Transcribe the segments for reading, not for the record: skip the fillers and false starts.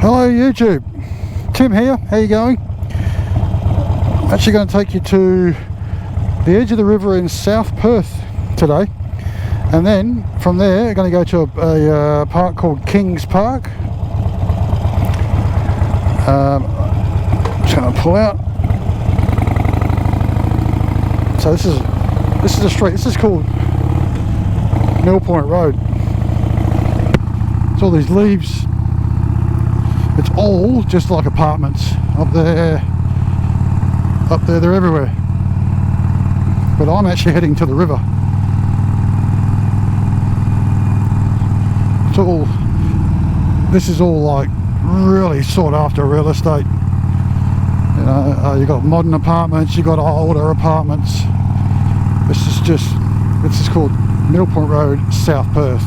Hello YouTube, Tim here, how you going? Actually going to take you to the edge of the river in South Perth today, and then from there we're going to go to a park called Kings Park. Just going to pull out. So this is a street. This is called Mill Point Road. It's all these leaves. It's all just like apartments up there, they're everywhere. But I'm actually heading to the river. This is all like really sought after real estate. You know, you got modern apartments, you got older apartments. This is called Mill Point Road, South Perth.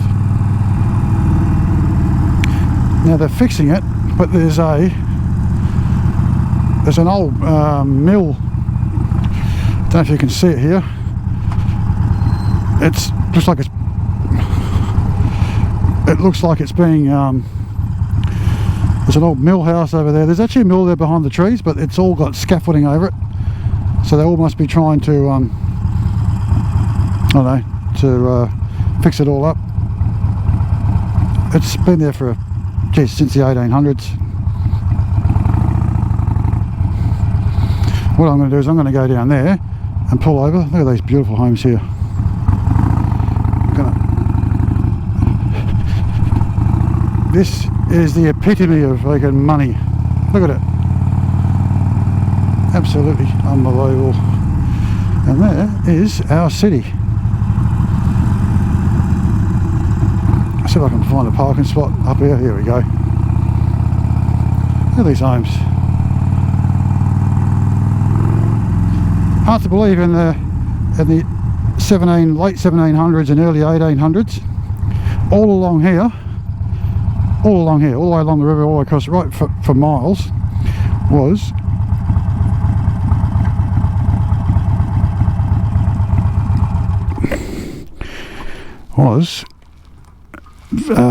Now they're fixing it, but there's an old mill. I don't know if you can see it here. It looks like it's being there's an old mill house over there. There's actually a mill there behind the trees, but it's all got scaffolding over it, so they all must be trying to I don't know, to fix it all up. It's been there for since the 1800s. What I'm going to do is I'm going to go down there and pull over. Look at these beautiful homes here. This is the epitome of making money. Look at it. Absolutely unbelievable. And there is our city. See if I can find a parking spot up here. Here we go. Look at these homes. Hard to believe in the late 1700s and early 1800s, all along here, all the way along the river, all the way across, right for miles, was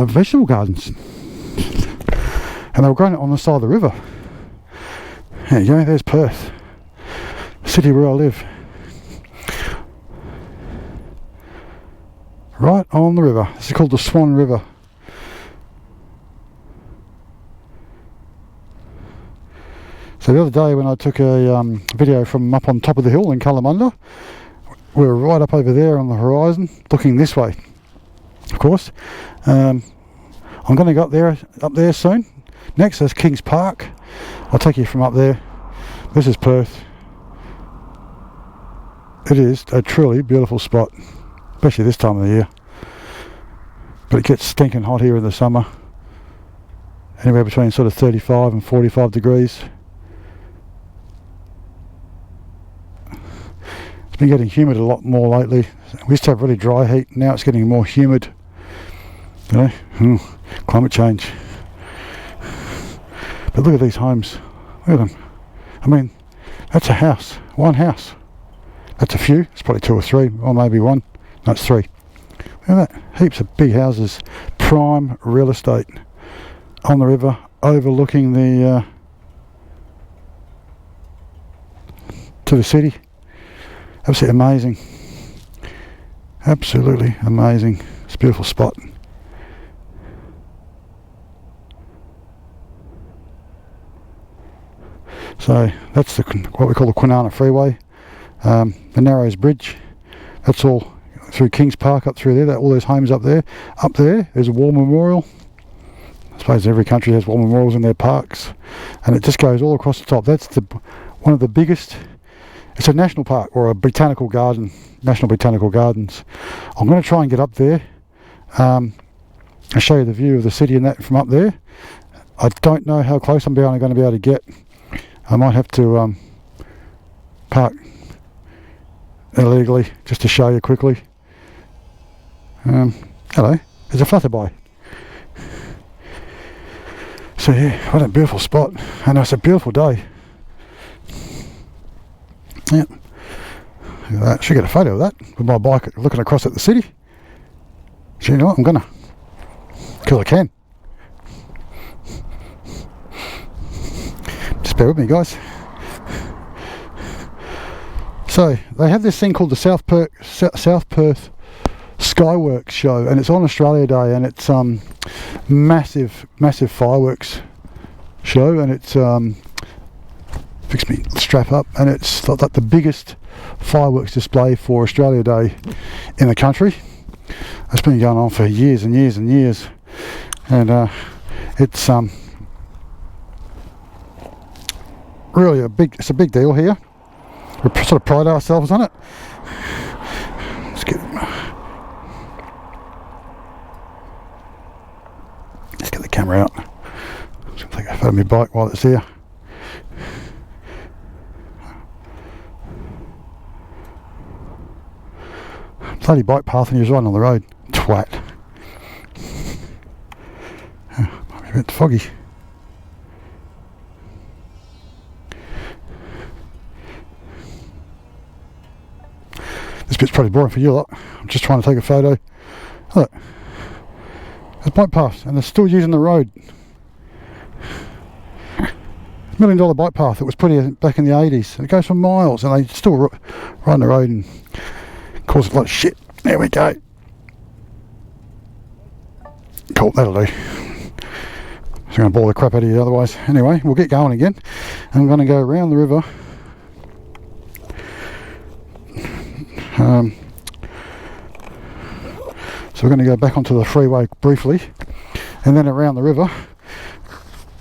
vegetable gardens, and they were growing it on the side of the river. There you go, there's Perth, the city where I live, right on the river. This is called the Swan River. So the other day when I took a video from up on top of the hill in Kalamunda, we were right up over there on the horizon looking this way. Of course, I'm going to go up there soon. Next there's Kings Park. I'll take you from up there. This is Perth. It is a truly beautiful spot, especially this time of the year. But it gets stinking hot here in the summer, anywhere between sort of 35 and 45 degrees. It's been getting humid a lot more lately. We used to have really dry heat. Now it's getting more humid. You know, climate change. But look at these homes. Look at them. I mean, that's a house. One house. That's a few. It's probably two or three, or maybe one. No, it's three. Look at that. Heaps of big houses. Prime real estate on the river, overlooking the to the city. Absolutely amazing. Absolutely amazing. It's a beautiful spot. So that's what we call the Kwinana Freeway, the Narrows Bridge. That's all through Kings Park up through there. All those homes up there. Up there is a war memorial. I suppose every country has war memorials in their parks, and it just goes all across the top. That's one of the biggest. It's a national park or a botanical garden, National Botanical Gardens. I'm going to try and get up there. I'll show you the view of the city and that from up there. I don't know how close I'm going to be able to get. I might have to park illegally just to show you quickly. Hello, there's a flutterby. So yeah, what a beautiful spot, and it's a beautiful day. Yeah, look at that. Should get a photo of that with my bike looking across at the city. So you know what, I'm gonna, because I can. Bear with me, guys. So they have this thing called the South Perth Skyworks show, and it's on Australia Day, and it's massive fireworks show, and it's fix me strap up, and it's like the biggest fireworks display for Australia Day in the country. It's been going on for years and years and years, and it's really it's a big deal here. We sort of pride ourselves on it. Let's get the camera out. I'm just going to take a photo of my bike while it's here. Bloody bike path, and he was right on the road. Twat. Might be a bit foggy. This bit's probably boring for you lot. I'm just trying to take a photo. Look, there's bike paths, and they're still using the road. $1 million bike path that was put here back in the 80s. It goes for miles, and they still run the road and cause it like shit. There we go. Cool, that'll do. It's going to bore the crap out of you otherwise. Anyway, we'll get going again. I'm going to go around the river. So we're going to go back onto the freeway briefly, and then around the river,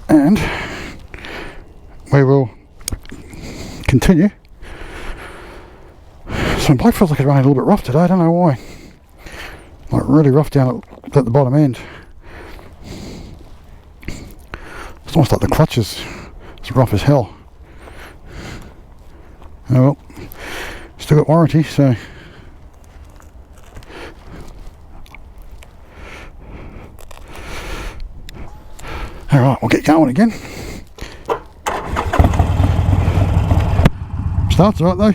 and we will continue. So my bike feels like it's running a little bit rough today. I don't know why. Like really rough down at the bottom end. It's almost like the clutches. It's rough as hell. Oh well, still got warranty, so. Alright, we'll get going again. Starts right though.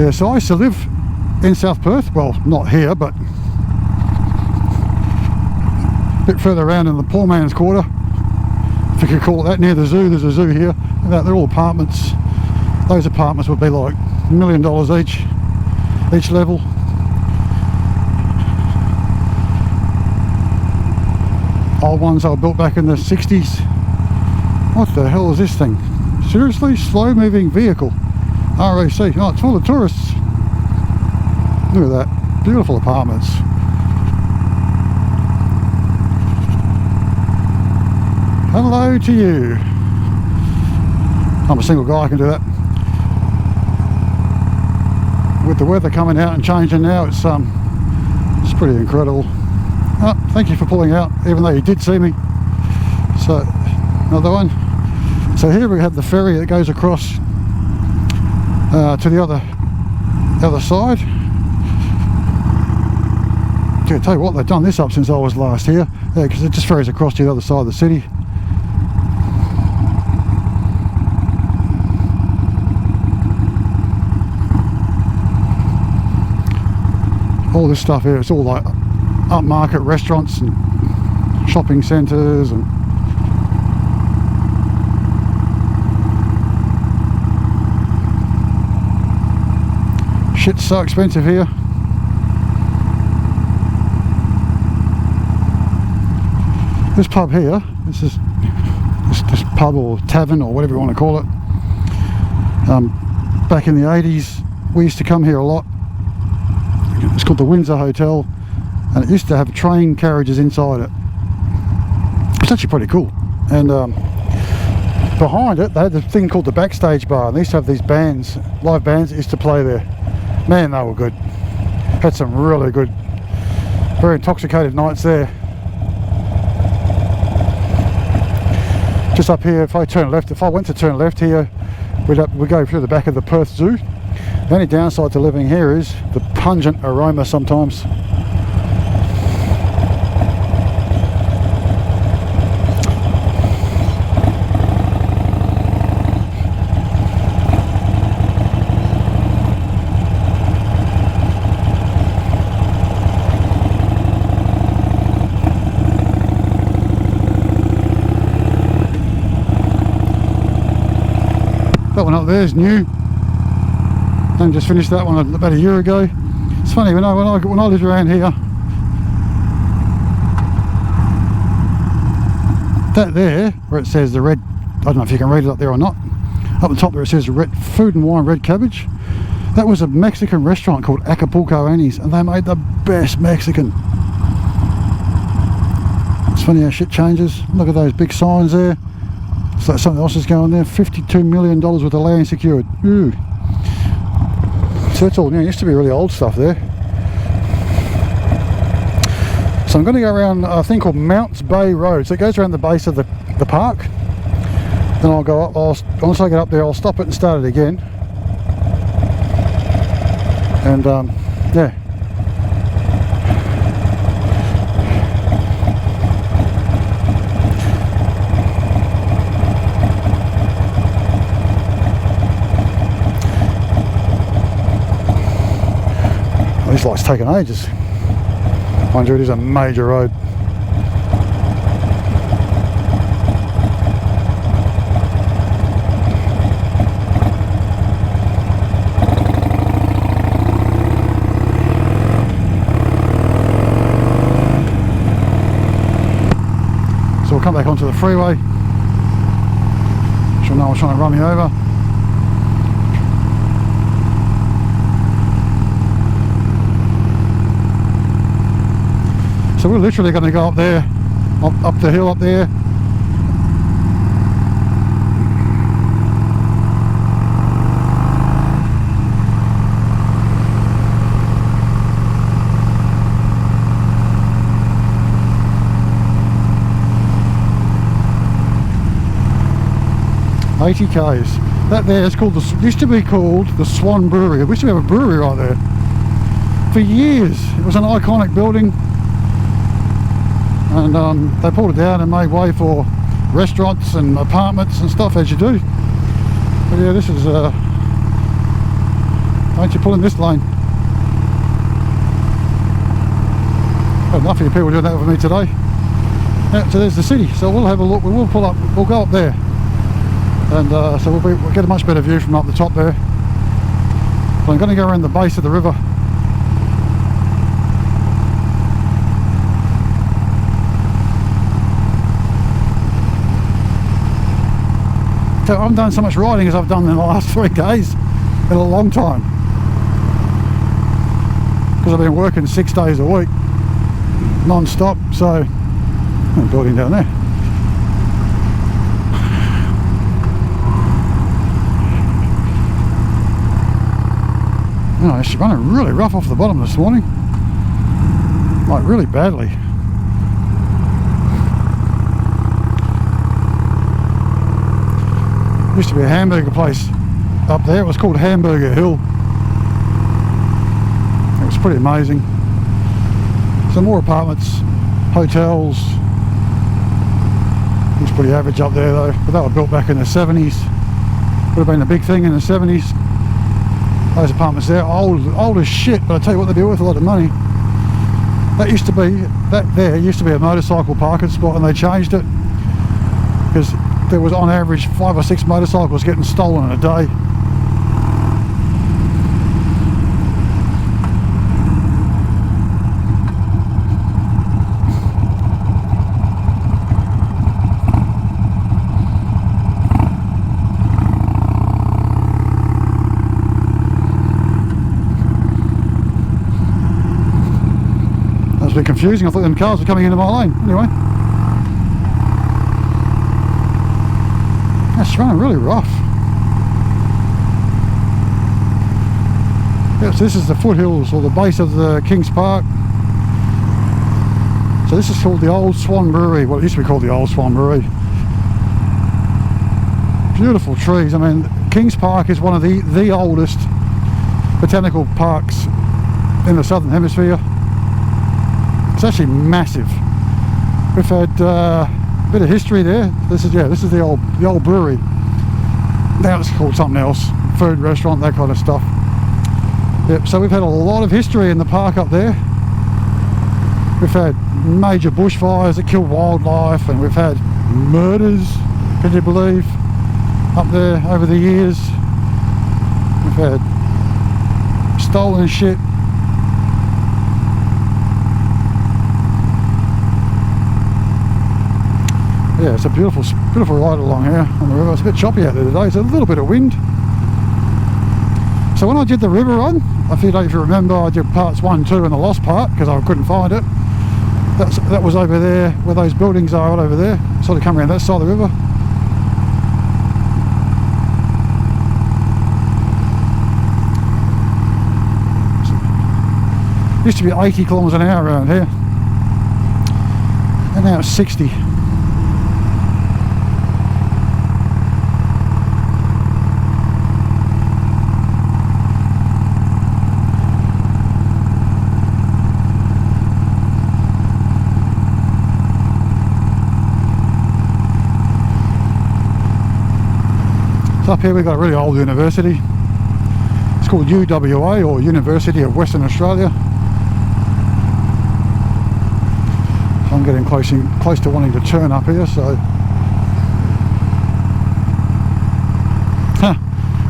Yeah, so I used to live in South Perth, well not here, but a bit further around in the poor man's quarter, if you could call it that, near the zoo. There's a zoo here. They're all apartments. Those apartments would be like $1 million each level. Old ones that were built back in the 60s. What the hell is this thing? Seriously? Slow moving vehicle. RAC. Oh, it's full of tourists. Look at that. Beautiful apartments. Hello to you. I'm a single guy, I can do that. With the weather coming out and changing now, it's pretty incredible. Oh, thank you for pulling out, even though you did see me. So, another one. So here we have the ferry that goes across to the other side. I tell you what, they've done this up since I was last here. Yeah, because it just ferries across to the other side of the city. All this stuff here, it's all like upmarket restaurants and shopping centres, and shit's so expensive here. This pub here, this pub or tavern or whatever you want to call it, back in the 80s we used to come here a lot. It's called the Windsor Hotel, and it used to have train carriages inside it. It's actually pretty cool. And behind it they had the thing called the backstage bar, and they used to have these bands, live bands that used to play there. Man, they were good. Had some really good, very intoxicated nights there. Just up here, if I went to turn left here, we'd go through the back of the Perth Zoo. The only downside to living here is the pungent aroma sometimes. up there is new. And just finished that one about a year ago. It's funny, when I lived around here, that there, where it says the red, I don't know if you can read it up there or not, up the top there it says red food and wine, red cabbage. That was a Mexican restaurant called Acapulco Annie's, and they made the best Mexican. It's funny how shit changes. Look at those big signs there. It's like something else is going there. $52 million worth of land secured. Ooh. So that's all new. It used to be really old stuff there. So I'm going to go around a thing called Mounts Bay Road. So it goes around the base of the park. Then I'll go up. Once I get up there, I'll stop it and start it again. And yeah. This light's taking ages. Mind you, it is a major road. So we'll come back onto the freeway. She'll know I was trying to run me over. So we're literally going to go up there, up the hill up there. $80 k's. That there is called used to be called the Swan Brewery. We used to have a brewery right there for years. It was an iconic building. And they pulled it down and made way for restaurants and apartments and stuff, as you do. But yeah, this is don't you pull in this lane. Got enough of you people doing that with me today. Yeah, so there's the city. So we'll have a look. We will pull up. We'll go up there, and so we'll get a much better view from up the top there. But I'm going to go around the base of the river. So I haven't done so much riding as I've done in the last 3 days in a long time, because I've been working 6 days a week non-stop. So I'm building down there. You know, it's running really rough off the bottom this morning, like really badly. Used to be a hamburger place up there. It was called Hamburger Hill. It was pretty amazing. Some more apartments, hotels. It was pretty average up there though, but they were built back in the 70s. Would have been a big thing in the 70s. Those apartments there, old as shit, but I tell you what, they'd be worth a lot of money. That used to be a motorcycle parking spot, and they changed it because there was on average 5 or 6 motorcycles getting stolen in a day. That was a bit confusing. I thought them cars were coming into my lane. Anyway. It's running really rough. Yes, this is the foothills or the base of the Kings Park. So this is called the Old Swan Brewery. Well, it used to be called the Old Swan Brewery. Beautiful trees. I mean, Kings Park is one of the oldest botanical parks in the Southern Hemisphere. It's actually massive. We've had bit of history there. This is the old brewery. Now it's called something else, food restaurant, that kind of stuff. Yep. So we've had a lot of history in the park up there. We've had major bushfires that killed wildlife, and we've had murders, can you believe, up there over the years. had stolen shit. Yeah, it's a beautiful ride along here on the river. It's a bit choppy out there today. There's a little bit of wind. So when I did the river run, I think if you remember, I did parts 1 and 2 in the lost part because I couldn't find it. That was over there where those buildings are, right over there. Sort of come around that side of the river. It used to be 80 kilometres an hour around here, and now it's 60. So up here we've got a really old university. It's called UWA, or University of Western Australia. I'm getting close to wanting to turn up here, so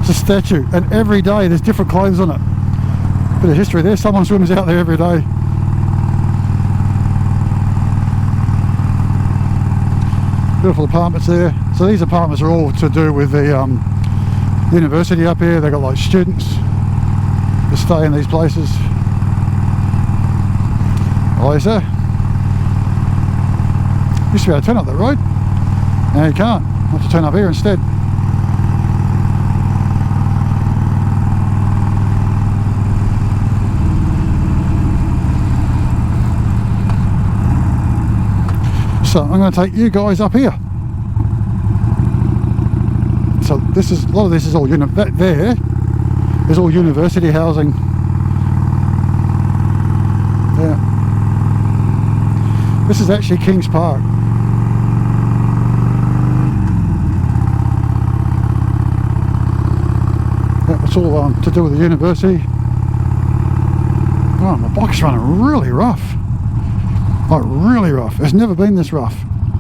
it's a statue, and every day there's different clothes on it. Bit of history there. Someone swims out there every day. Beautiful apartments there. So these apartments are all to do with the university up here. They've got like students to stay in these places. Oh, sir. Used to be able to turn up that road. Now you can't. You have to turn up here instead. So I'm going to take you guys up here. So this is, a lot of this is all, that there is all university housing. Yeah. This is actually Kings Park. Yeah, it's all to do with the university. Oh, my bike's running really rough. Like really rough. It's never been this rough.